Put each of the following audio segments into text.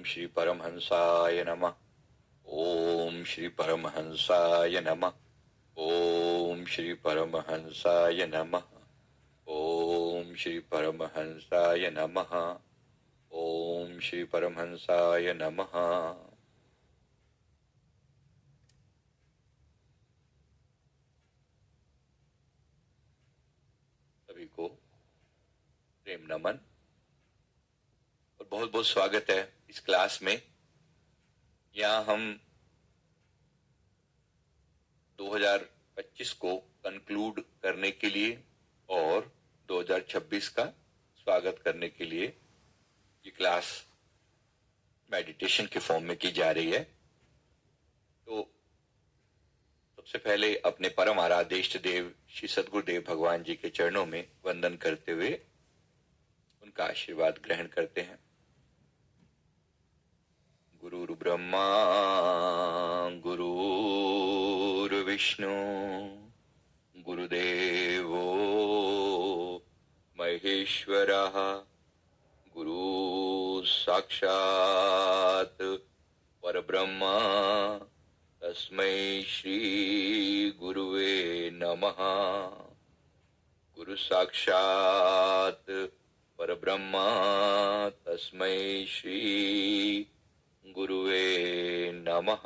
श्री परमहंसाय नमः। ओम श्री परमहंसाय नमः। ओम श्री परमहंसाय नमः। ओम श्री परमहंसाय नमः। ओम श्री परमहंसाय नमः। सभी को प्रेम नमन और बहुत बहुत स्वागत है इस क्लास में। यहाँ हम 2025 को कंक्लूड करने के लिए और 2026 का स्वागत करने के लिए ये क्लास मेडिटेशन के फॉर्म में की जा रही है। तो सबसे पहले अपने परम आराध्य इष्ट देव श्री सद्गुरुदेव भगवान जी के चरणों में वंदन करते हुए उनका आशीर्वाद ग्रहण करते हैं। गुरुर् ब्रह्मा गुरुर्विष्णु गुरुदेवो महेश्वरः गुरु साक्षात् परब्रह्म तस्मै श्री गुरुवे नमः। गुरु साक्षात् परब्रह्म तस्मै श्री गुरुवे नमः।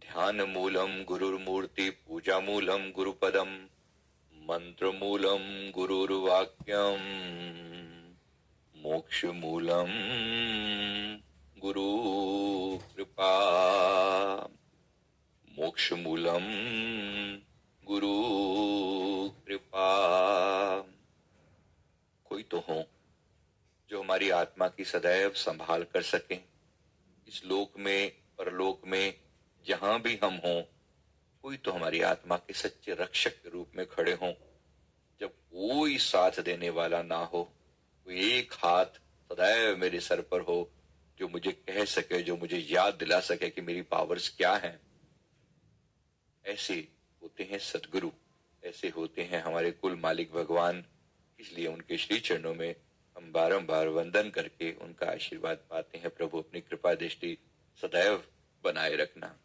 ध्यान मूलम गुरुर्मूर्ति पूजा मूलम गुरुपदम मंत्र मूलम गुरुर्वाक्यम मोक्ष मूलम गुरु कृपा। मोक्ष मूलम गुरु कृपा। कोई तो हो जो हमारी आत्मा की सदैव संभाल कर सके। इस लोक में परलोक में जहां भी हम हों, कोई तो हमारी आत्मा के सच्चे रक्षक के रूप में खड़े हों। जब कोई साथ देने वाला ना हो, कोई एक हाथ सदैव मेरे सर पर हो जो मुझे कह सके, जो मुझे याद दिला सके कि मेरी पावर्स क्या हैं। ऐसे होते हैं सदगुरु, ऐसे होते हैं हमारे कुल मालिक भगवान। इसलिए उनके श्री चरणों में हम बारंबार वंदन करके उनका आशीर्वाद पाते हैं। प्रभु अपनी कृपा दृष्टि सदैव बनाए रखना।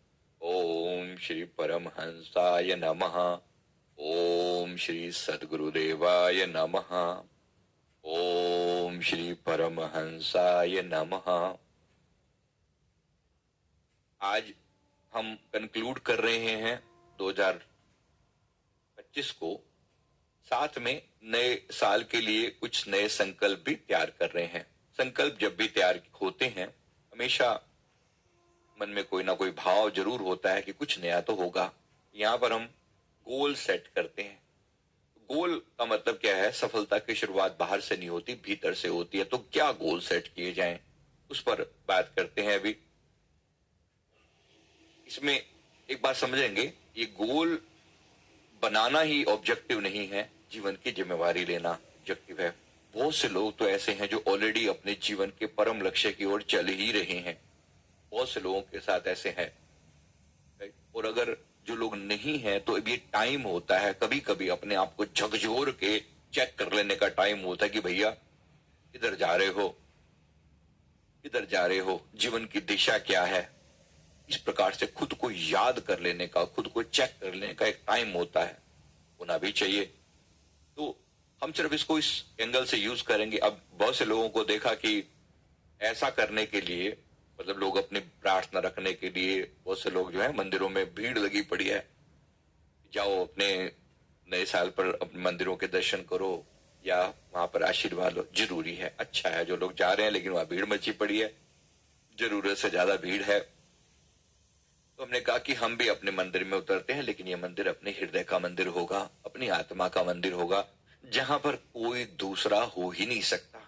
ओम श्री परमहंसाय नमः। ओम श्री सद्गुरुदेवाय नमः। ओम श्री परमहंसाय नमः। आज हम कंक्लूड कर रहे हैं 2025 को। साथ में नए साल के लिए कुछ नए संकल्प भी तैयार कर रहे हैं। संकल्प जब भी तैयार होते हैं, हमेशा मन में कोई ना कोई भाव जरूर होता है कि कुछ नया तो होगा। यहाँ पर हम गोल सेट करते हैं। गोल का मतलब क्या है? सफलता की शुरुआत बाहर से नहीं होती, भीतर से होती है। तो क्या गोल सेट किए जाएं, उस पर बात करते हैं अभी। इसमें एक बात समझेंगे, ये गोल बनाना ही ऑब्जेक्टिव नहीं है, जीवन की जिम्मेवारी लेना ऑब्जेक्टिव है। बहुत से लोग तो ऐसे हैं जो ऑलरेडी अपने जीवन के परम लक्ष्य की ओर चल ही रहे हैं। बहुत से लोगों के साथ ऐसे हैं। और अगर जो लोग नहीं हैं, तो ये टाइम होता है कभी कभी अपने आप को झकझोर के चेक कर लेने का टाइम होता है कि भैया किधर जा रहे हो, किधर जा रहे हो, जीवन की दिशा क्या है। इस प्रकार से खुद को याद कर लेने का, खुद को चेक कर लेने का एक टाइम होता है, होना भी चाहिए। तो हम सिर्फ इसको इस एंगल से यूज करेंगे। अब बहुत से लोगों को देखा कि ऐसा करने के लिए, मतलब लोग अपनी प्रार्थना रखने के लिए, बहुत से लोग जो है मंदिरों में भीड़ लगी पड़ी है। जाओ अपने नए साल पर अपने मंदिरों के दर्शन करो या वहां पर आशीर्वाद लो। जरूरी है, अच्छा है जो लोग जा रहे हैं, लेकिन वहां भीड़ मची पड़ी है, जरूरत से ज्यादा भीड़ है। तो हमने कहा कि हम भी अपने मंदिर में उतरते हैं, लेकिन ये मंदिर अपने हृदय का मंदिर होगा, अपनी आत्मा का मंदिर होगा, जहां पर कोई दूसरा हो ही नहीं सकता।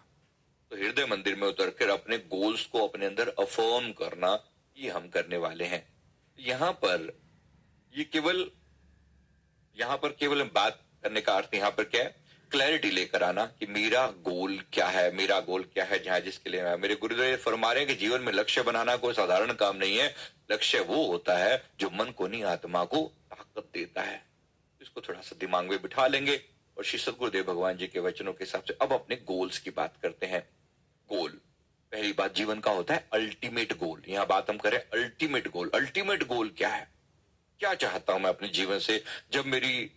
तो हृदय मंदिर में उतरकर अपने गोल्स को अपने अंदर अफर्म करना, ये हम करने वाले हैं। यहाँ पर केवल बात करने का अर्थ यहाँ पर क्या है? क्लैरिटी लेकर आना कि मेरा गोल क्या है, मेरा गोल क्या है, जहां जिसके लिए मैं। मेरे गुरुदेव फरमा रहे हैं कि जीवन में लक्ष्य बनाना कोई साधारण काम नहीं है। लक्ष्य वो होता है जो मन को नहीं, आत्मा को ताकत देता है। इसको थोड़ा सा दिमाग में बिठा लेंगे और श्री सद्गुरुदेव भगवान जी के वचनों के हिसाब से अब अपने गोल्स की बात करते हैं। गोल, पहली बात जीवन का होता है अल्टीमेट गोल। यहां बात हम करें अल्टीमेट गोल। अल्टीमेट गोल क्या है? क्या चाहता हूं मैं अपने जीवन से? जब मेरी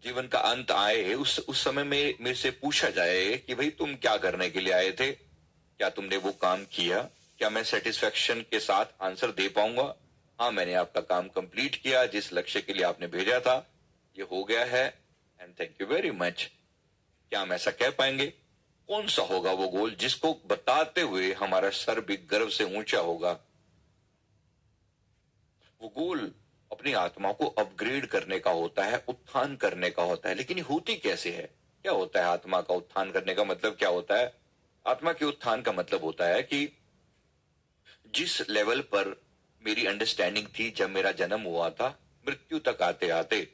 जीवन का अंत आए, उस समय में मेरे से पूछा जाए कि भाई तुम क्या करने के लिए आए थे, क्या तुमने वो काम किया? क्या मैं सेटिस्फेक्शन के साथ आंसर दे पाऊंगा? हाँ, मैंने आपका काम कंप्लीट किया, जिस लक्ष्य के लिए आपने भेजा था ये हो गया है, and thank you very much. क्या हम ऐसा कह पाएंगे? कौन सा होगा वो गोल जिसको बताते हुए हमारा सर भी गर्व से ऊंचा होगा? वो गोल अपनी आत्मा को अपग्रेड करने का होता है, उत्थान करने का होता है। लेकिन ये होती कैसे है? क्या होता है आत्मा का उत्थान करने का मतलब? क्या होता है आत्मा के उत्थान का मतलब? होता है कि जिस लेवल पर मेरी अंडरस्टैंडिंग थी जब मेरा जन्म हुआ था, मृत्यु तक आते आते,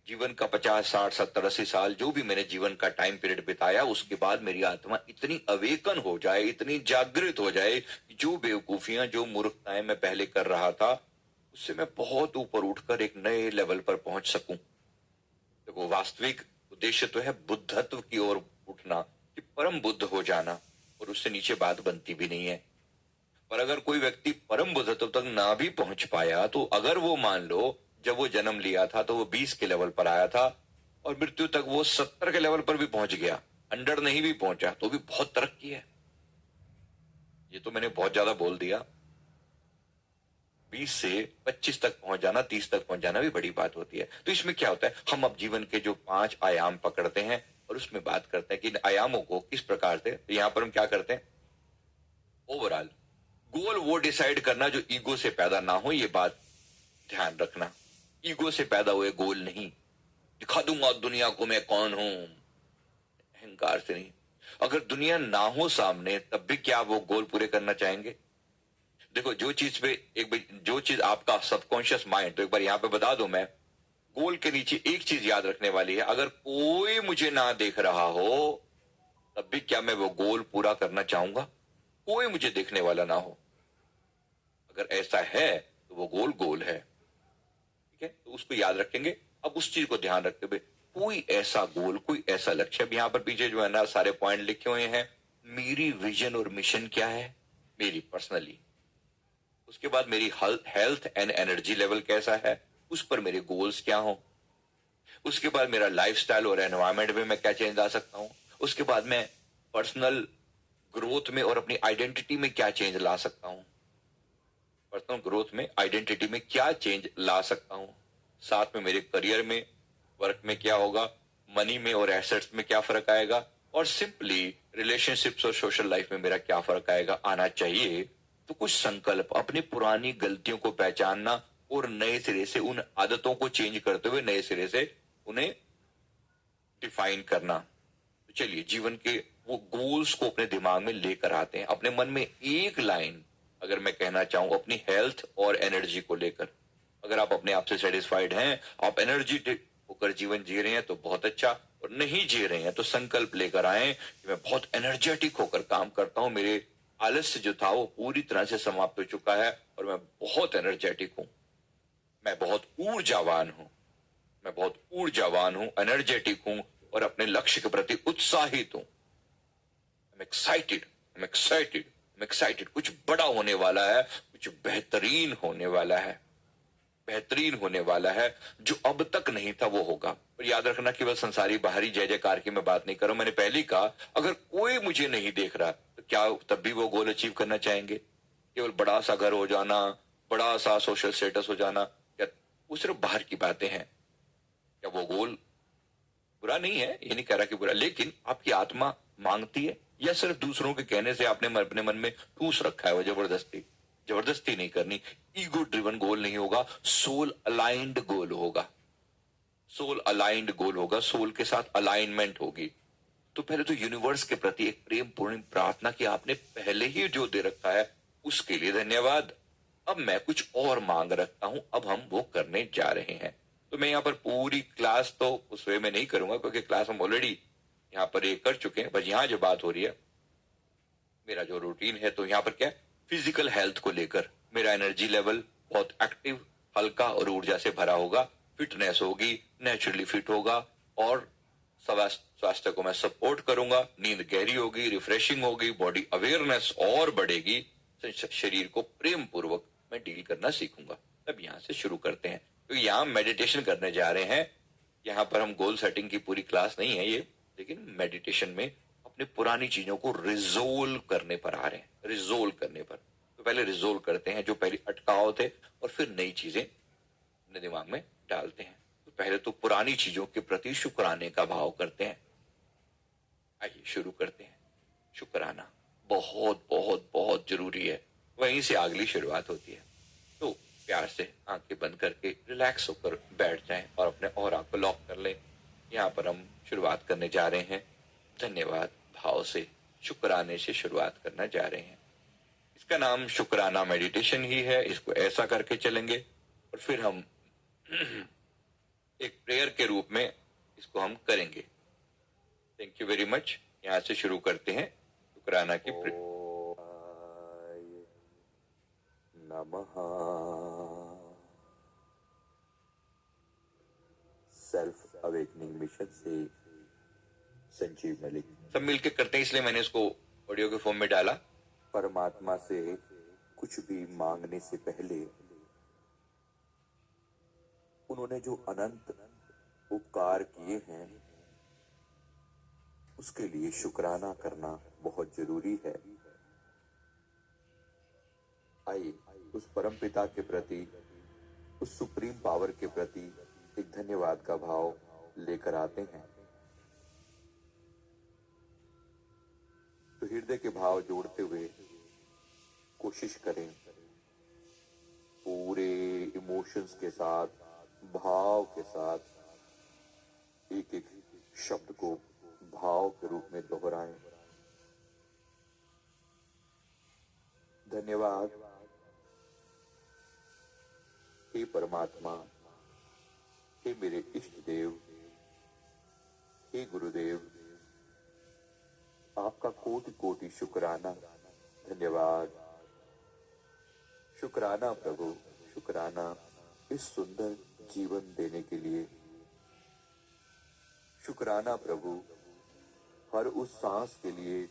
जीवन का 50 60 70 80 साल जो भी मैंने जीवन का टाइम पीरियड बिताया, उसके बाद मेरी आत्मा इतनी अवेकन हो जाए, इतनी जागृत हो जाए कि जो बेवकूफियां, जो मूर्खताएं मैं पहले कर रहा था, उससे मैं बहुत ऊपर उठकर एक नए लेवल पर पहुंच सकूं। देखो, वास्तविक उद्देश्य तो है बुद्धत्व की ओर उठना, कि परम बुद्ध हो जाना, और उससे नीचे बात बनती भी नहीं है। पर अगर कोई व्यक्ति परम बुद्धत्व तक ना भी पहुंच पाया, तो अगर वो मान लो जब वो जन्म लिया था तो वो 20 के लेवल पर आया था, और मृत्यु तक वो 70 के लेवल पर भी पहुंच गया, 100 नहीं भी पहुंचा, तो भी बहुत तरक्की है। ये तो मैंने बहुत ज्यादा बोल दिया। 20 से 25 तक पहुंच जाना, 30 तक पहुंच जाना भी बड़ी बात होती है। तो इसमें क्या होता है, हम अब जीवन के जो 5 आयाम पकड़ते हैं और उसमें बात करते हैं कि इन आयामों को किस प्रकार से, तो यहां पर हम क्या करते हैं, ओवरऑल गोल वो डिसाइड करना जो ईगो से पैदा ना हो। ये बात ध्यान रखना, ईगो से पैदा हुए गोल नहीं। दिखा दूंगा दुनिया को मैं कौन हूं, अहंकार से नहीं। अगर दुनिया ना हो सामने तब भी क्या वो गोल पूरे करना चाहेंगे? देखो, जो चीज पे जो चीज आपका सबकॉन्शियस माइंड, तो एक बार यहां पे बता दूं मैं, गोल के नीचे एक चीज याद रखने वाली है, अगर कोई मुझे ना देख रहा हो तब भी क्या मैं वो गोल पूरा करना चाहूंगा? कोई मुझे देखने वाला ना हो, अगर ऐसा है तो वो गोल गोल है। ठीक है, तो उसको याद रखेंगे। अब उस चीज को ध्यान रखते हुए कोई ऐसा गोल, कोई ऐसा लक्ष्य, अब यहां पर पीछे जो है ना सारे पॉइंट लिखे हुए हैं। मेरी विजन और मिशन क्या है मेरी पर्सनली, उसके बाद मेरी हेल्थ एंड एनर्जी लेवल कैसा है, उस पर मेरे गोल्स क्या हो, उसके बाद मेरा लाइफस्टाइल और एनवायरमेंट में मैं क्या चेंज ला सकता हूं, उसके बाद मैं पर्सनल ग्रोथ में और अपनी आइडेंटिटी में क्या चेंज ला सकता हूं, पर्सनल ग्रोथ में, आइडेंटिटी में क्या चेंज ला सकता हूं, साथ में मेरे करियर में, वर्क में क्या होगा, मनी में और एसेट्स में क्या फर्क आएगा, और सिंपली रिलेशनशिप्स और सोशल लाइफ में मेरा क्या फर्क आएगा, आना चाहिए। तो कुछ संकल्प, अपनी पुरानी गलतियों को पहचानना और नए सिरे से उन आदतों को चेंज करते हुए नए सिरे से उन्हें डिफाइन करना। तो चलिए जीवन के वो गोल्स को अपने दिमाग में लेकर आते हैं। अपने मन में एक लाइन अगर मैं कहना चाहूं अपनी हेल्थ और एनर्जी को लेकर, अगर आप अपने आप से सेटिस्फाइड हैं, आप एनर्जेटिक होकर जीवन जी रहे हैं तो बहुत अच्छा, और नहीं जी रहे हैं तो संकल्प लेकर आए कि मैं बहुत एनर्जेटिक होकर काम करता हूं, मेरे आलस्य जो था वो पूरी तरह से समाप्त हो चुका है और मैं बहुत एनर्जेटिक हूं, मैं बहुत ऊर्जावान हूं, मैं बहुत ऊर्जावान हूं, एनर्जेटिक हूं, और अपने लक्ष्य के प्रति उत्साहित हूं। I'm excited, I'm excited, I'm excited। कुछ बड़ा होने वाला है, कुछ बेहतरीन होने वाला है, बेहतरीन होने वाला है, जो अब तक नहीं था वो होगा। और याद रखना, केवल संसारी बाहरी जय जयकार की मैं बात नहीं कर रहा हूं। मैंने पहले ही कहा, अगर कोई मुझे नहीं देख रहा तो क्या तब भी वो गोल अचीव करना चाहेंगे? केवल बड़ा सा घर हो जाना, बड़ा सा सोशल स्टेटस हो जाना, क्या वो सिर्फ बाहर की बातें हैं? क्या वो गोल बुरा नहीं है, ये नहीं कह रहा कि बुरा, लेकिन आपकी आत्मा मांगती है, या सिर्फ दूसरों के कहने से आपने अपने मन में ठूस रखा है वो जबरदस्ती? जबरदस्ती नहीं करनी। ईगो ड्रिवन गोल नहीं होगा, सोल अलाइंड गोल होगा। सोल अलाइंड गोल होगा, सोल के साथ अलाइनमेंट होगी। तो पहले तो यूनिवर्स के प्रति एक प्रेम पूर्ण प्रार्थना कि आपने पहले ही जो दे रखा है उसके लिए धन्यवाद। अब मैं कुछ और मांग रखता हूं, अब हम वो करने जा रहे हैं। तो मैं यहाँ पर पूरी क्लास तो उस वे में नहीं करूंगा, क्योंकि क्लास हम ऑलरेडी यहाँ पर ये कर चुके हैं। बस यहाँ जो बात हो रही है, मेरा जो रूटीन है, तो यहाँ पर क्या, फिजिकल हेल्थ को लेकर मेरा एनर्जी लेवल बहुत एक्टिव, हल्का और ऊर्जा से भरा होगा, फिटनेस होगी, नेचुरली फिट होगा, और स्वास्थ्य को मैं सपोर्ट करूंगा, नींद गहरी होगी, रिफ्रेशिंग होगी, बॉडी अवेयरनेस और बढ़ेगी, शरीर को प्रेम पूर्वक मैं डील करना सीखूंगा। अब यहां से शुरू करते हैं, तो यहाँ मेडिटेशन करने जा रहे हैं। यहाँ पर हम गोल सेटिंग की पूरी क्लास नहीं है ये, लेकिन मेडिटेशन में अपने पुरानी चीजों को रिजोल्व करने पर आ रहे हैं, रिजोल्व करने पर। तो पहले रिजोल्व करते हैं जो पहले अटकाव थे, और फिर नई चीजें अपने दिमाग में डालते हैं। तो पहले तो पुरानी चीजों के प्रति शुक्राने का भाव करते हैं। आइए शुरू करते हैं। शुक्राना बहुत बहुत बहुत जरूरी है, वहीं से अगली शुरुआत होती है। तो प्यार से आंखें बंद करके रिलैक्स होकर बैठ जाएं और अपने ऑरा को लॉक कर लें। यहाँ पर हम शुरुआत करने जा रहे हैं धन्यवाद भाव से, शुक्राने से शुरुआत करना जा रहे हैं। इसका नाम शुक्राना मेडिटेशन ही है, इसको ऐसा करके चलेंगे और फिर हम एक प्रेयर के रूप में इसको हम करेंगे। Thank you very much. यहां से शुरू करते हैं शुक्राना की नमः। सेल्फ अवेकनिंग मिशन से संजीव मलिक। सब मिलके करते हैं, इसलिए मैंने इसको ऑडियो के फॉर्म में डाला। परमात्मा से कुछ भी मांगने से पहले उन्होंने जो अनंत उपकार किए हैं उसके लिए शुक्राना करना बहुत जरूरी है। आइए उस परम पिता के प्रति, उस सुप्रीम पावर के प्रति एक धन्यवाद का भाव लेकर आते हैं। तो हृदय के भाव जोड़ते हुए कोशिश करें पूरे इमोशंस के साथ, भाव के साथ एक एक शब्द को भाव के रूप में दोहराएं। धन्यवाद हे परमात्मा, हे मेरे इष्ट देव, हे गुरुदेव, आपका कोटि कोटि शुक्राना। धन्यवाद। शुक्राना प्रभु, शुक्राना इस सुंदर जीवन देने के लिए। शुक्राना प्रभु हर उस सांस के लिए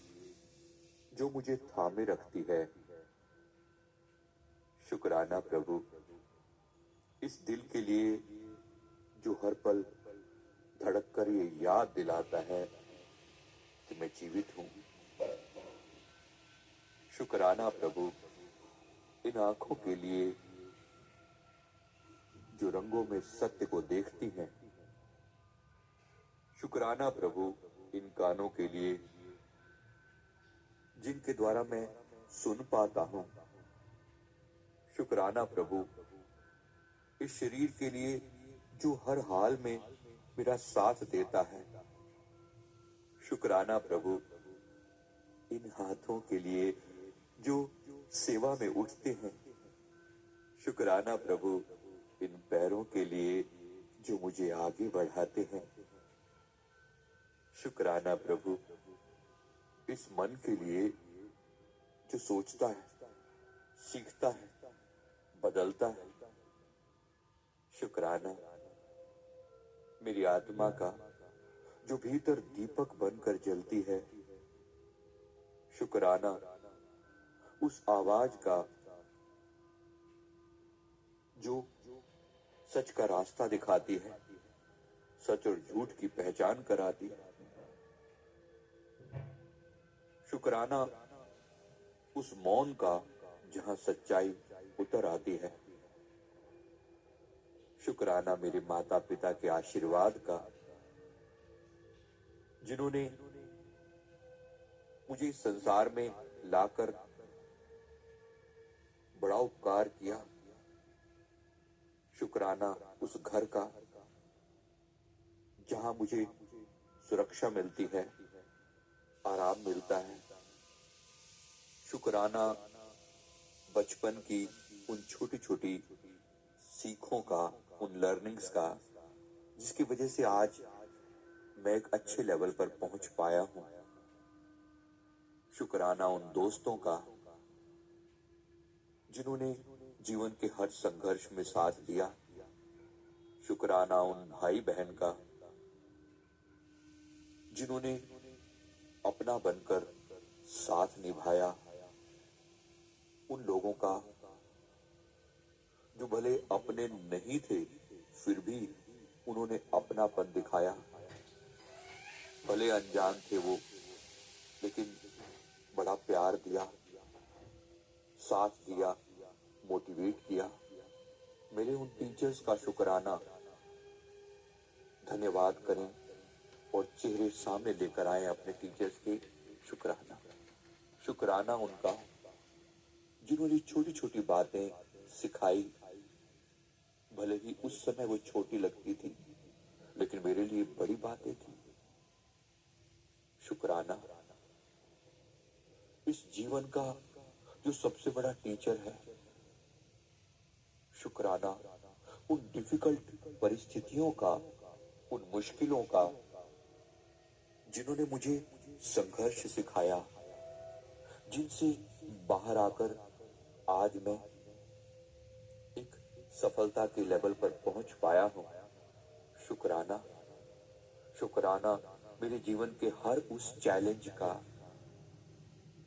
जो मुझे थामे रखती है। शुक्राना प्रभु इस दिल के लिए जो हर पल धड़क कर ये याद दिलाता है कि मैं जीवित हूं। शुक्राना प्रभु इन आंखों के लिए जो रंगों में सत्य को देखती हैं। शुक्राना प्रभु इन कानों के लिए जिनके द्वारा मैं सुन पाता हूं। शुक्राना प्रभु इस शरीर के लिए जो हर हाल में मेरा साथ देता है। शुक्राना प्रभु इन हाथों के लिए जो सेवा में उठते हैं। शुक्राना प्रभु इन पैरों के लिए जो मुझे आगे बढ़ाते हैं। शुक्राना प्रभु इस मन के लिए जो सोचता है, सीखता है, बदलता है। शुक्राना मेरी आत्मा का जो भीतर दीपक बनकर जलती है। शुक्राना उस आवाज का जो सच का रास्ता दिखाती है, सच और झूठ की पहचान कराती है। शुक्राना उस मौन का जहां सच्चाई उतर आती है। शुक्राना मेरे माता पिता के आशीर्वाद का जिन्होंने मुझे इस संसार में लाकर बड़ा उपकार किया। शुक्राना उस घर का जहां मुझे सुरक्षा मिलती है, आराम मिलता है। शुक्राना बचपन की उन छोटी छोटी सीखों का, उन लर्निंग्स का, जिसकी वजह से आज मैं एक अच्छे लेवल पर पहुंच पाया हूं। शुक्राना उन दोस्तों का जिन्होंने जीवन के हर संघर्ष में साथ दिया। शुक्राना उन भाई बहन का जिन्होंने अपना बनकर साथ निभाया, उन लोगों का जो भले अपने नहीं थे फिर भी उन्होंने अपनापन दिखाया। भले अनजान थे वो, लेकिन बड़ा प्यार दिया, साथ दिया, मोटिवेट किया। मेरे उन टीचर्स का शुक्राना धन्यवाद करें और चेहरे सामने लेकर आए अपने टीचर्स के शुक्राना। शुक्राना उनका जिन्होंने छोटी छोटी बातें सिखाई, भले ही उस समय वो छोटी लगती थी लेकिन मेरे लिए बड़ी बातें थी। शुक्राना इस जीवन का जो सबसे बड़ा टीचर है। शुक्राना उन डिफिकल्ट परिस्थितियों का, उन मुश्किलों का जिन्होंने मुझे संघर्ष सिखाया, जिनसे बाहर आकर आज मैं एक सफलता के लेवल पर पहुंच पाया हूं। शुक्राना, शुक्राना मेरे जीवन के हर उस चैलेंज का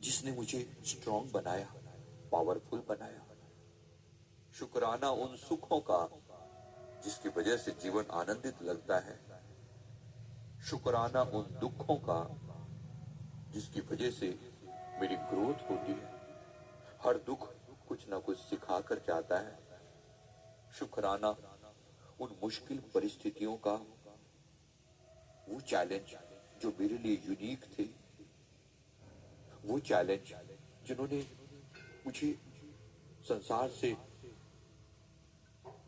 जिसने मुझे स्ट्रांग बनाया, पावरफुल बनाया। शुक्राना उन सुखों का जिसकी वजह से जीवन आनंदित लगता है। शुक्राना उन दुखों का जिसकी वजह से मेरी ग्रोथ होती है। हर दुख कुछ ना कुछ सिखा कर जाता है। शुक्राना उन मुश्किल परिस्थितियों का, वो चैलेंज जो मेरे लिए यूनिक थे, वो चैलेंज जिन्होंने मुझे संसार से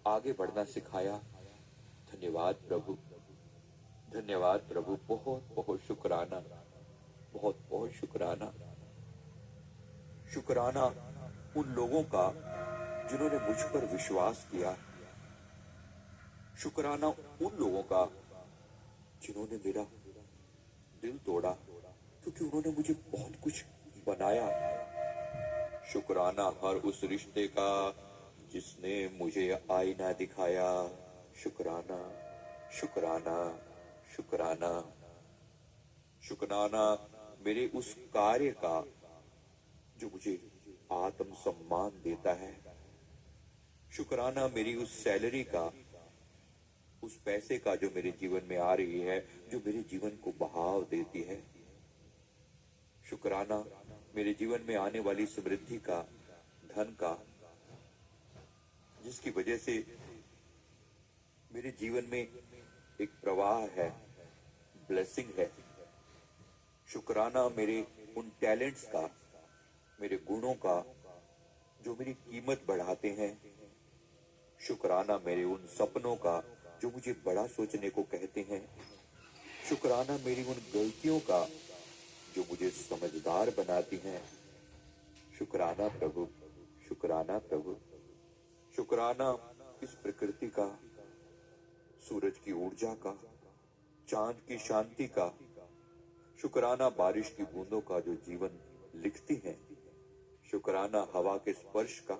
आगे बढ़ना सिखाया। धन्यवाद प्रभु, धन्यवाद प्रभु, बहुत बहुत शुक्राना, बहुत बहुत शुक्राना। शुक्राना उन लोगों का जिन्होंने मुझ पर विश्वास किया। शुक्राना उन लोगों का जिन्होंने मेरा दिल तोड़ा, क्योंकि उन्होंने मुझे बहुत कुछ बनाया। शुक्राना हर उस रिश्ते का जिसने मुझे आईना दिखाया। शुक्राना, शुक्राना, शुक्राना। शुक्राना मेरे उस कार्य का जो मुझे आत्म सम्मान देता है। शुक्राना मेरी उस सैलरी का, उस पैसे का जो मेरे जीवन में आ रही है, जो मेरे जीवन को बहाव देती है। शुक्राना मेरे जीवन में आने वाली समृद्धि का, धन का, जिसकी वजह से मेरे जीवन में एक प्रवाह है, ब्लेसिंग है। शुक्राना मेरे उन टैलेंट्स का, मेरे गुणों का जो मेरी कीमत बढ़ाते हैं। शुक्राना मेरे उन सपनों का जो मुझे बड़ा सोचने को कहते हैं। शुक्राना मेरी उन गलतियों का जो मुझे समझदार बनाती हैं। शुक्राना प्रभु, शुक्राना प्रभु। शुक्राना इस प्रकृति का, सूरज की ऊर्जा का, चांद की शांति का। शुक्राना बारिश की बूंदों का जो जीवन लिखती हैं। शुक्राना हवा के स्पर्श का।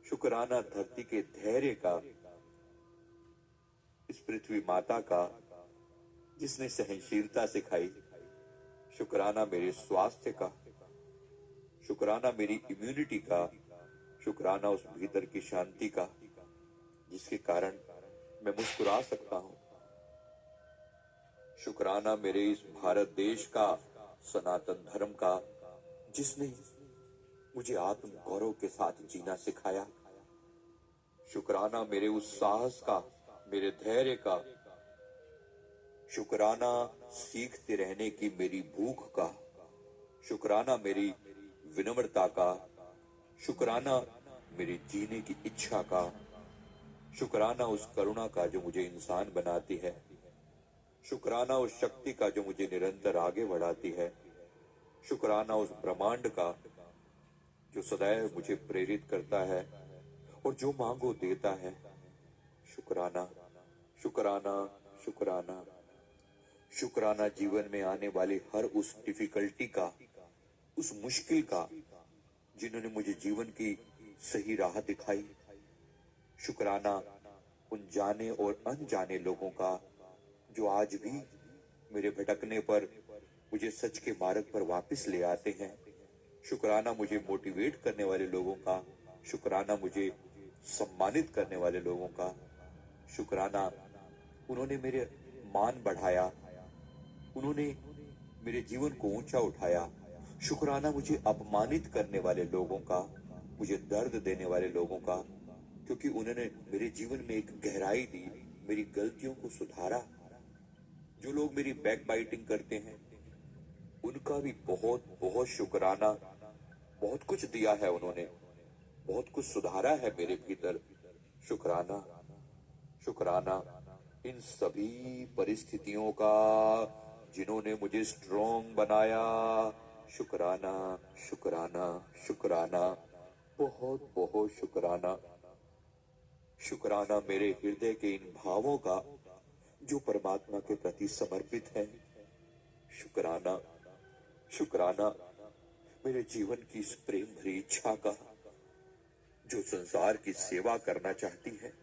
शुक्राना धरती के धैर्य का, इस पृथ्वी माता का जिसने सहनशीलता सिखाई। शुक्राना मेरे स्वास्थ्य का। शुक्राना मेरी इम्यूनिटी का। शुक्राना उस भीतर की शांति का जिसके कारण मैं मुस्कुरा सकता हूं। शुक्राना मेरे इस भारत देश का, सनातन धर्म का, जिसने मुझे आत्म गौरव के साथ जीना सिखाया। शुक्राना मेरे उस साहस का, मेरे धैर्य का। शुक्राना सीखते रहने की मेरी भूख का। शुक्राना मेरी विनम्रता का। शुक्राना मेरी जीने की इच्छा का। शुक्राना उस करुणा का जो मुझे इंसान बनाती है। शुक्राना उस शक्ति का जो मुझे निरंतर आगे बढ़ाती है। शुक्राना उस ब्रह्मांड का जो सदैव मुझे प्रेरित करता है और जो मांगो देता है। शुक्राना, शुक्राना, शुक्राना। शुक्राना जीवन में आने वाली हर उस डिफिकल्टी का, उस मुश्किल का जिन्होंने मुझे जीवन की सही राह दिखाई। शुक्राना उन जाने और अनजाने लोगों का जो आज भी मेरे भटकने पर मुझे सच के मार्ग पर वापस ले आते हैं। शुक्राना मुझे मोटिवेट करने वाले लोगों का, शुक्राना मुझे सम्मानित करने वाले लोगों का, शुक्राना उन्होंने मेरे मान बढ़ाया, उन्होंने मेरे जीवन को ऊंचा उठाया। शुक्राना मुझे अपमानित करने वाले लोगों का, मुझे दर्द देने वाले लोगों का, क्योंकि उन्होंने मेरे जीवन में एक गहराई दी, मेरी गलतियों को सुधारा। जो लोग मेरी बैक बाइटिंग करते हैं उनका भी बहुत बहुत शुक्राना। बहुत कुछ दिया है उन्होंने, बहुत कुछ सुधारा है मेरे भीतर। शुक्राना, शुक्राना इन सभी परिस्थितियों का जिन्होंने मुझे स्ट्रॉन्ग बनाया। शुक्राना, शुक्राना, शुक्राना, बहुत बहुत शुक्राना। शुक्राना मेरे हृदय के इन भावों का जो परमात्मा के प्रति समर्पित है। शुक्राना, शुक्राना मेरे जीवन की इस प्रेम भरी इच्छा का जो संसार की सेवा करना चाहती है।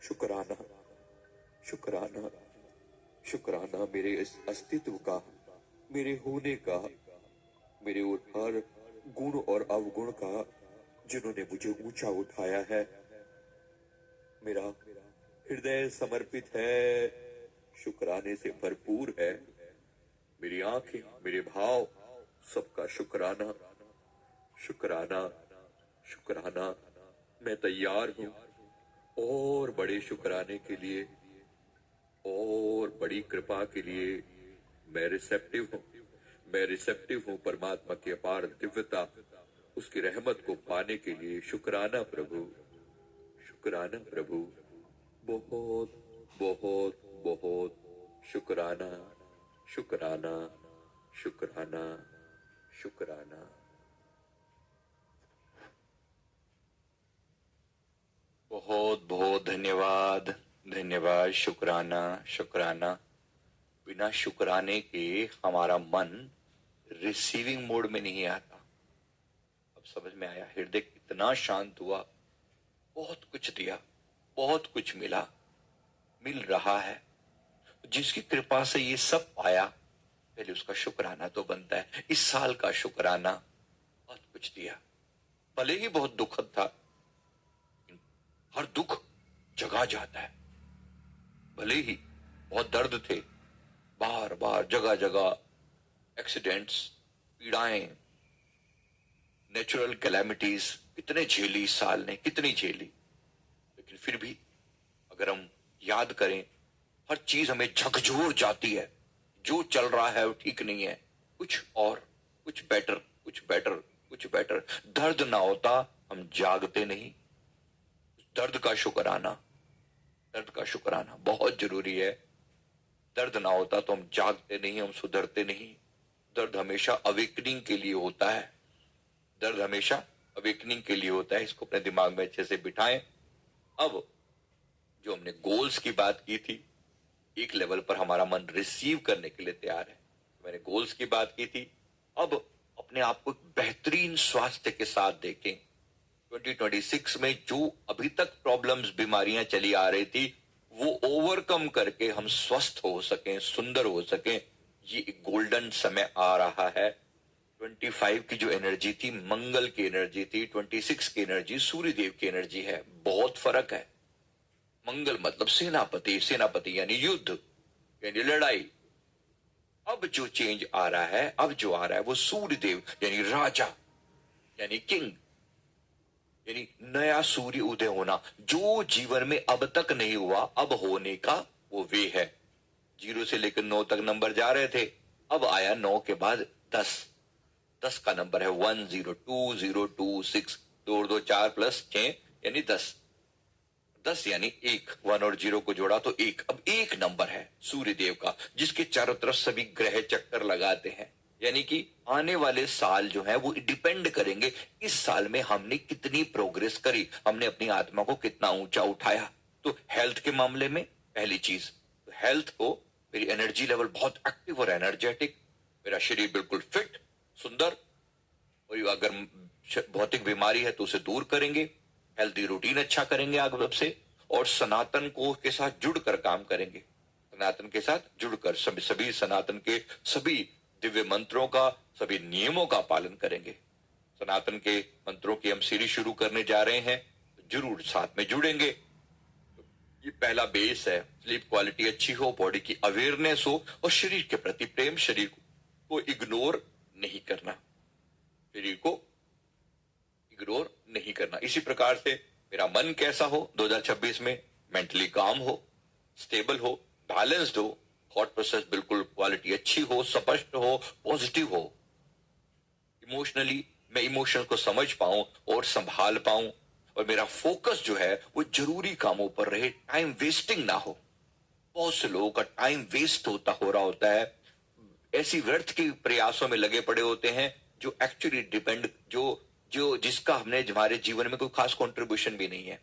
शुक्राना, शुक्राना, शुक्राना मेरे इस अस्तित्व का, मेरे होने का, मेरे हर गुण और अवगुण का जिन्होंने मुझे ऊंचा उठाया है। मेरा हृदय समर्पित है, शुक्राने से भरपूर है। मेरी आंखें, मेरे भाव, सबका शुक्राना, शुक्राना, शुक्राना। मैं तैयार हूं और बड़े शुक्राने के लिए, और बड़ी कृपा के लिए। मैं रिसेप्टिव हूं, मैं रिसेप्टिव हूं परमात्मा की अपार दिव्यता, उसकी रहमत को पाने के लिए। शुक्राना प्रभु, शुक्राना प्रभु, बहुत बहुत बहुत शुक्राना, शुक्राना, शुक्राना, शुक्राना। बहुत बहुत धन्यवाद, धन्यवाद। शुक्राना, शुक्राना। बिना शुक्राने के हमारा मन रिसीविंग मोड में नहीं आता। अब समझ में आया, हृदय कितना शांत हुआ। बहुत कुछ दिया, बहुत कुछ मिला, मिल रहा है। जिसकी कृपा से ये सब पाया, पहले उसका शुक्राना तो बनता है। इस साल का शुक्राना, बहुत कुछ दिया। भले ही बहुत दुखद था, हर दुख जगा जाता है। भले ही बहुत दर्द थे, बार बार जगह जगह एक्सीडेंट्स, पीड़ाएं, नेचुरल कैलेमिटीज, कितने झेली इस साल ने, कितनी झेली। लेकिन फिर भी अगर हम याद करें, हर चीज हमें झकझोर जाती है। जो चल रहा है वो ठीक नहीं है, कुछ और, कुछ बेटर, कुछ बेटर, कुछ बेटर। दर्द ना होता हम जागते नहीं। दर्द का शुक्राना, दर्द का शुक्राना बहुत जरूरी है। दर्द ना होता तो हम जागते नहीं, हम सुधरते नहीं। दर्द हमेशा अवेकनिंग के लिए होता है, दर्द हमेशा अवेकनिंग के लिए होता है। इसको अपने दिमाग में अच्छे से बिठाएं। अब जो हमने गोल्स की बात की थी, एक लेवल पर हमारा मन रिसीव करने के लिए तैयार है। मैंने गोल्स की बात की थी। अब अपने आप को बेहतरीन स्वास्थ्य के साथ देखें। 2026 में जो अभी तक प्रॉब्लम्स, बीमारियां चली आ रही थी, वो ओवरकम करके हम स्वस्थ हो सकें, सुंदर हो सकें। ये एक गोल्डन समय आ रहा है। 25 की जो एनर्जी थी मंगल की एनर्जी थी, 26 की एनर्जी सूर्य देव की एनर्जी है। बहुत फर्क है। मंगल मतलब सेनापति, सेनापति यानी युद्ध, यानी लड़ाई। अब जो चेंज आ रहा है, अब जो आ रहा है वो सूर्य देव यानी राजा, यानी किंग, यानी नया सूर्य उदय होना। जो जीवन में अब तक नहीं हुआ, अब होने का वो वे है। 0 से लेकर 9 तक नंबर जा रहे थे, अब आया 9 के बाद 10। 10 का नंबर है 102026, 2 और 2 4 प्लस 6 यानी 10। 10 यानी 1, 1 और 0 को जोड़ा तो 1। अब 1 नंबर है सूर्य देव का, जिसके चारों तरफ सभी ग्रह चक्कर लगाते हैं। यानी कि आने वाले साल जो है वो डिपेंड करेंगे इस साल में हमने कितनी प्रोग्रेस करी, हमने अपनी आत्मा को कितना ऊंचा उठाया। तो हेल्थ के मामले में पहली चीज, तो हेल्थ को, मेरी एनर्जी लेवल बहुत एक्टिव और एनर्जेटिक, मेरा शरीर बिल्कुल फिट, सुंदर। और अगर भौतिक बीमारी है तो उसे दूर करेंगे, हेल्दी रूटीन अच्छा करेंगे आगे अब से, और सनातन को के साथ जुड़कर काम करेंगे। सनातन के साथ जुड़कर सभी सनातन के सभी दिव्य मंत्रों का, सभी नियमों का पालन करेंगे। सनातन के मंत्रों की हम सीरीज शुरू करने जा रहे हैं, तो जरूर साथ में जुड़ेंगे। ये पहला बेस है, स्लीप क्वालिटी अच्छी हो, बॉडी की अवेयरनेस हो और शरीर के प्रति प्रेम, शरीर को इग्नोर नहीं करना, शरीर को इग्नोर नहीं करना। इसी प्रकार से मेरा मन कैसा हो 2026 में, मेंटली काम हो, स्टेबल हो, बैलेंस्ड हो, थॉट प्रोसेस बिल्कुल क्वालिटी अच्छी हो, स्पष्ट हो, पॉजिटिव हो, इमोशनली मैं इमोशन को समझ पाऊं और संभाल पाऊं, और मेरा फोकस जो है वो जरूरी कामों पर रहे, टाइम वेस्टिंग ना हो। बहुत से लोगों का टाइम वेस्ट हो रहा होता है, ऐसी व्यर्थ के प्रयासों में लगे पड़े होते हैं जो एक्चुअली डिपेंड जो जो जिसका हमने हमारे जीवन में कोई खास कंट्रीब्यूशन भी नहीं है।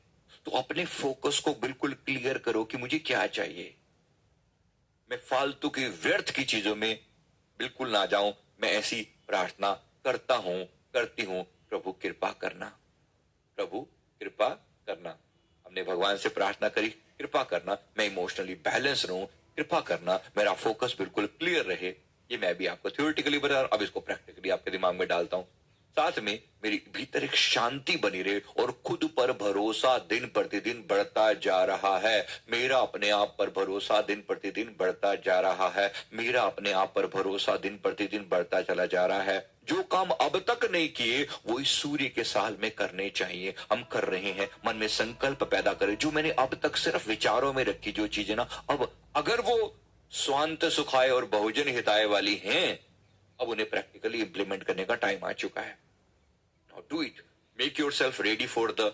तो अपने फोकस को बिल्कुल क्लियर करो कि मुझे क्या चाहिए। मैं फालतू की व्यर्थ की चीजों में बिल्कुल ना जाऊं। मैं ऐसी प्रार्थना करता हूं, करती हूं, प्रभु कृपा करना, प्रभु कृपा करना। हमने भगवान से प्रार्थना करी, कृपा करना मैं इमोशनली बैलेंस रहूं, कृपा करना मेरा फोकस बिल्कुल क्लियर रहे। ये मैं भी आपको थ्योरेटिकली बता रहा हूं, अब इसको प्रैक्टिकली आपके दिमाग में डालता हूं। साथ में मेरी भीतर एक शांति बनी रहे और खुद पर भरोसा दिन प्रतिदिन बढ़ता जा रहा है। मेरा अपने आप पर भरोसा दिन प्रतिदिन बढ़ता जा रहा है। मेरा अपने आप पर भरोसा दिन प्रतिदिन बढ़ता चला जा रहा है। जो काम अब तक नहीं किए वो इस सूर्य के साल में करने चाहिए, हम कर रहे हैं। मन में संकल्प पैदा करें, जो मैंने अब तक सिर्फ विचारों में रखी जो चीजें ना, अब अगर वो स्वांत सुखाय और बहुजन हिताय वाली हैं, अब उन्हें प्रैक्टिकली इंप्लीमेंट करने का टाइम आ चुका है। Now do it. Make yourself ready for the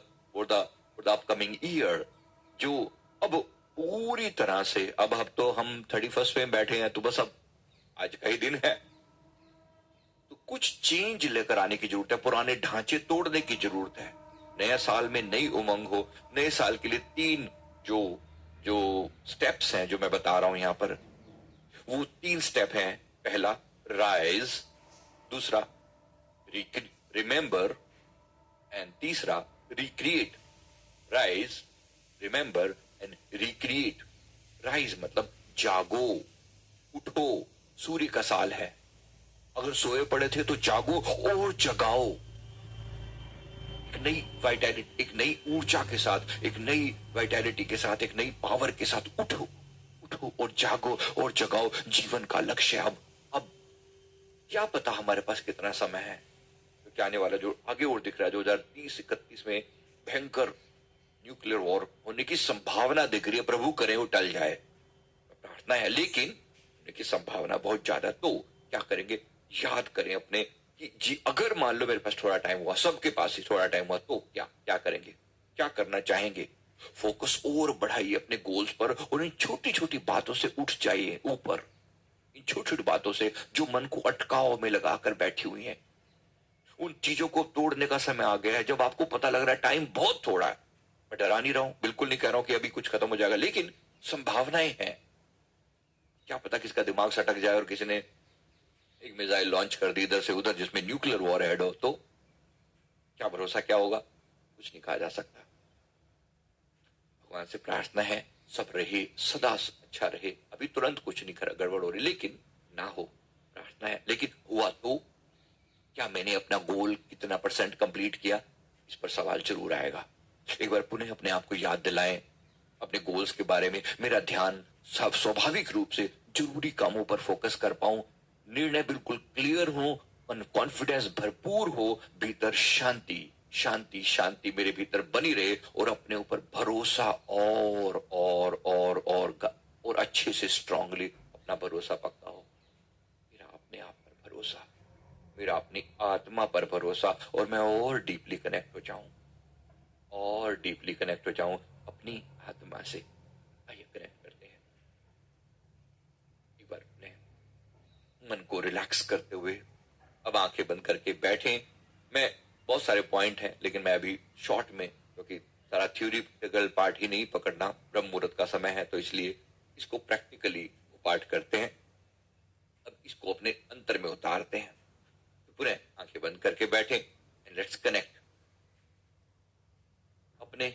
upcoming year. जो अब पूरी तरह से, अब तो हम 31st में बैठे हैं, तो बस अब आज का ही दिन है, तो कुछ चेंज लेकर आने की जरूरत है, पुराने ढांचे तोड़ने की जरूरत है। नया साल में नई उमंग हो। नए साल के लिए 3 जो जो स्टेप्स हैं जो मैं बता रहा हूं यहां पर, वो 3 स्टेप हैं। पहला राइज, दूसरा रिमेंबर एंड तीसरा recreate. Rise, remember and recreate. Rise मतलब जागो, उठो। सूर्य का साल है, अगर सोए पड़े थे तो जागो और जगाओ। एक नई वाइटैलिटी, एक नई ऊर्जा के साथ, एक नई वाइटैलिटी के साथ, एक नई पावर के साथ उठो, उठो और जागो और जगाओ। जीवन का लक्ष्य अब क्या पता हमारे पास कितना समय है, तो क्या आने वाला जो आगे और दिख रहा है 2030-31 में भयंकर न्यूक्लियर वॉर होने की संभावना दिख रही है। प्रभु करे वो टल जाए, प्रार्थना है, लेकिन होने की संभावना बहुत ज्यादा। तो क्या करेंगे, याद करें अपने कि जी अगर मान लो मेरे पास थोड़ा टाइम हुआ, सबके पास ही थोड़ा टाइम हुआ, तो क्या क्या करेंगे, क्या करना चाहेंगे। फोकस और बढ़ाइए अपने गोल्स पर और इन छोटी छोटी बातों से उठ जाइए ऊपर। इन छोटी छोटी बातों से जो मन को अटकाव में लगाकर बैठी हुई हैं, उन चीजों को तोड़ने का समय आ गया है। जब आपको पता लग रहा है टाइम बहुत थोड़ा है, मैं डरा नहीं रहा हूं, बिल्कुल नहीं कह रहा हूं कि अभी कुछ खत्म हो जाएगा, लेकिन संभावनाएं हैं। क्या पता किसका दिमाग सटक जाए और किसी ने एक मिसाइल लॉन्च कर दी इधर से उधर जिसमें न्यूक्लियर वॉर हेड हो, तो क्या भरोसा क्या होगा, कुछ नहीं कहा जा सकता। भगवान से प्रार्थना है सब रहे, सदा अच्छा रहे। अभी तुरंत कुछ नहीं गड़बड़ हो रही, लेकिन ना हो, प्रार्थना है। लेकिन हुआ तो क्या मैंने अपना गोल कितना % कंप्लीट किया, इस पर सवाल जरूर आएगा। एक बार पुनः अपने आप को याद दिलाएं अपने गोल्स के बारे में। मेरा ध्यान सब स्वाभाविक रूप से जरूरी कामों पर फोकस कर पाऊं, निर्णय बिल्कुल क्लियर हो, कॉन्फिडेंस भरपूर हो, भीतर शांति शांति शांति मेरे भीतर बनी रहे और अपने ऊपर भरोसा और अच्छे से स्ट्रांगली अपना भरोसा पक्का हो। मेरा अपने आप पर भरोसा, मेरा अपनी आत्मा पर भरोसा, और मैं और डीपली कनेक्ट हो जाऊं, और डीपली कनेक्ट हो जाऊं अपनी आत्मा से। आइए कनेक्ट करते हैं एक बार अपने मन को रिलैक्स करते हुए। अब आंखें बंद करके बैठें। मैं बहुत सारे पॉइंट हैं, लेकिन मैं अभी शॉर्ट में, क्योंकि सारा थ्योरिटिकल पार्ट ही नहीं पकड़ना, ब्रह्म मुहूर्त का समय है, तो इसलिए इसको प्रैक्टिकली पार्ट करते हैं। अब इसको अपने अंतर में उतारते हैं। तो पुनः आंखें बंद करके बैठें एंड लेट्स कनेक्ट। अपने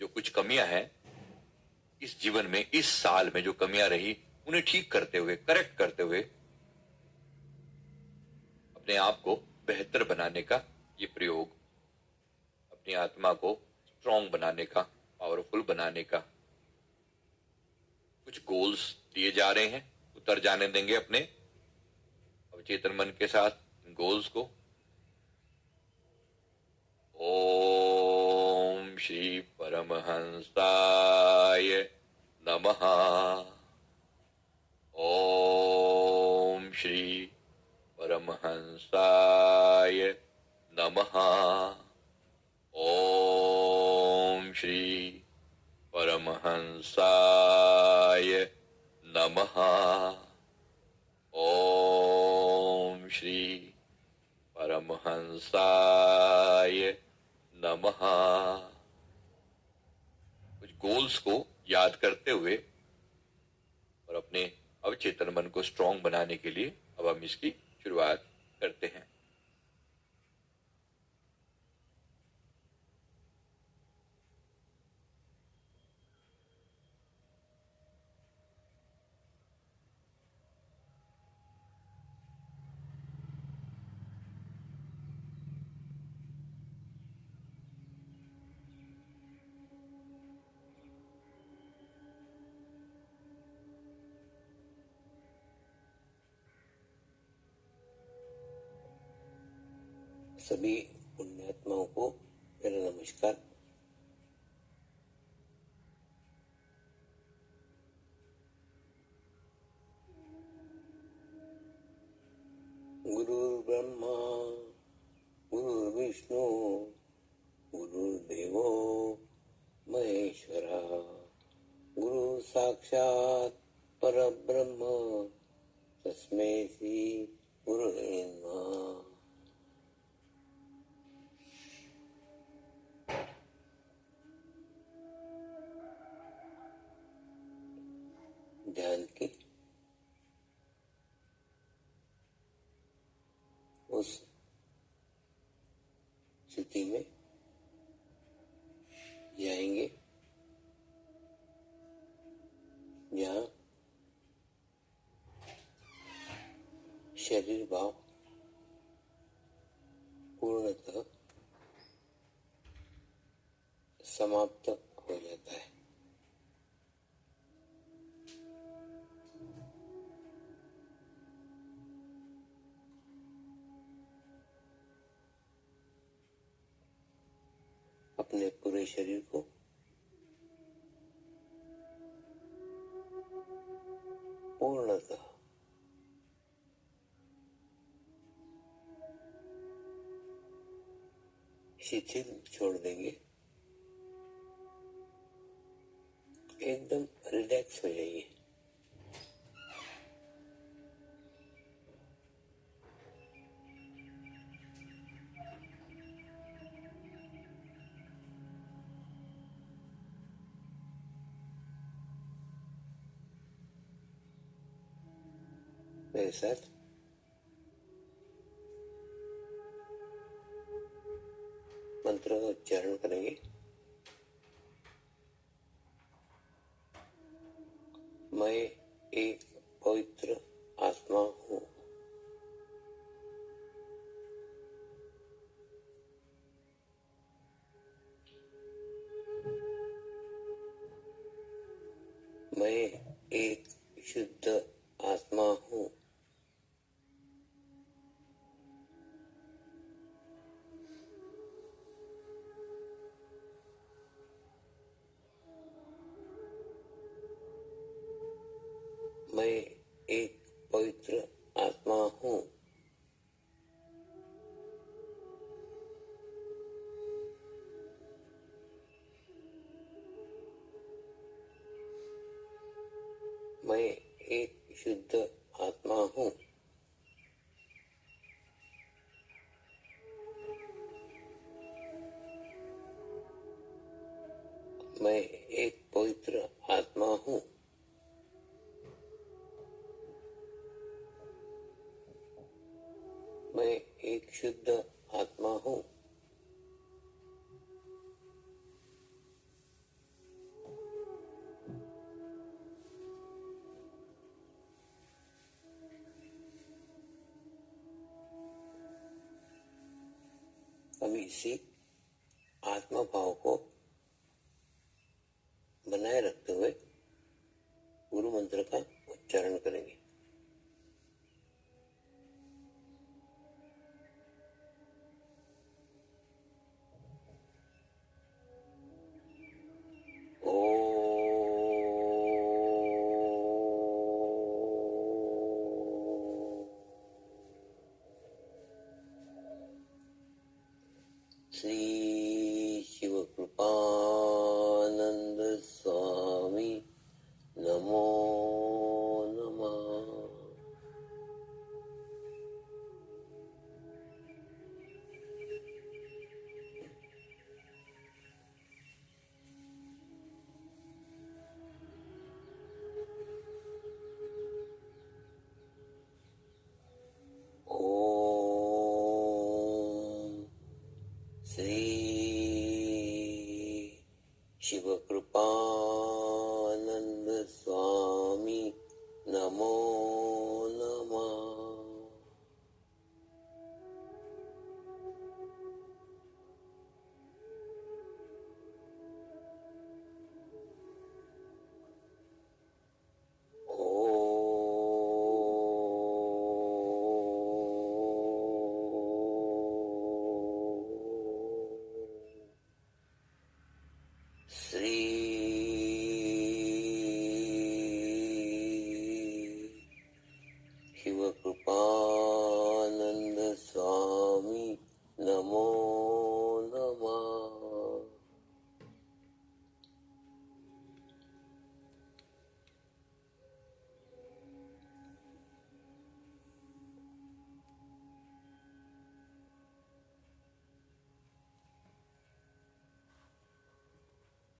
जो कुछ कमियां हैं इस जीवन में, इस साल में जो कमियां रही, उन्हें ठीक करते हुए, करेक्ट करते हुए अपने आप को बेहतर बनाने का ये प्रयोग, अपनी आत्मा को स्ट्रांग बनाने का, पावरफुल बनाने का कुछ गोल्स दिए जा रहे हैं। उतर जाने देंगे अपने अवचेतन मन के साथ इन गोल्स को। ओम श्री परमहंसाय नमः। ओम श्री परमहंसाय नमः। ओम श्री परमहंसाय नमः। ओम श्री परमहंसाय नमः। कुछ गोल्स को याद करते हुए और अपने अवचेतन मन को स्ट्रांग बनाने के लिए अब हम इसकी शुरुआत करते हैं। सभी पुण्यात्माओं को मेरा नमस्कार। गुरु ब्रह्मा गुरु विष्णु गुरुदेवो महेश्वरा, गुरु साक्षात परब्रह्म तस्मै श्री गुरुवे नमः। ध्यान की उस स्थिति में जाएंगे जहाँ शरीर भाव पूर्णतः समाप्त हो जाता है। अपने पूरे शरीर को पूर्णतः शिथिल छोड़ देंगे, एकदम रिलैक्स हो जाइए। मेरे साथ मंत्र का उच्चारण करेंगे। मैं एक पवित्र आत्मा हूँ। मैं एक शुद्ध आत्मा हूँ। मैं एक पवित्र आत्मा हूँ। मैं एक शुद्ध आत्मा हूँ। मैं एक पवित्र आत्मा हूँ। मैं एक शुद्ध आत्मा हूँ। हम इसी आत्मा भाव को बनाए रखते हुए गुरु मंत्र का उच्चारण करेंगे।